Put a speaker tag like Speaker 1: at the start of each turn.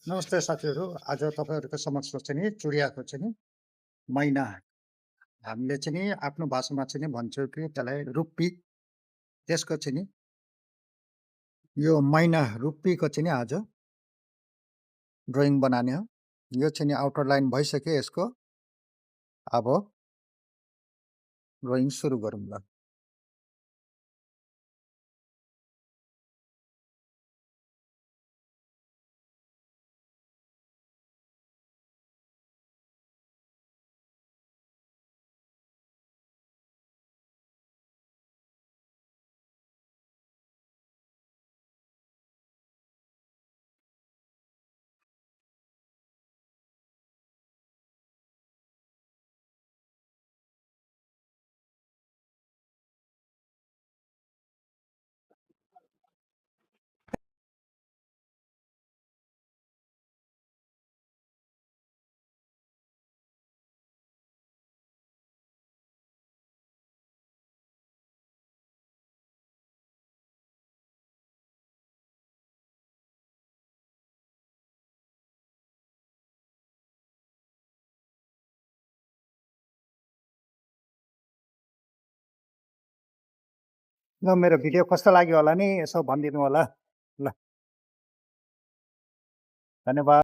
Speaker 1: नमस्ते साथीहरू। आज तपाईँहरूको समक्ष चाहिँ नि चुडियाको चाहिँ नि मैना हामीले चाहिँ नि आफ्नो भाषामा चाहिँ नि भन्छौँ कि त्यसलाई रुप्पी। त्यसको चाहिँ नि यो मैना रुप्पीको चाहिँ नि आज ड्रइङ बनाउने हो। यो चाहिँ नि आउटर लाइन भइसक्यो यसको। अब ड्रइङ सुरु गरौँ ल। ल मेरो भिडियो कस्तो लाग्यो होला नि यसो भनिदिनु होला। ल, धन्यवाद।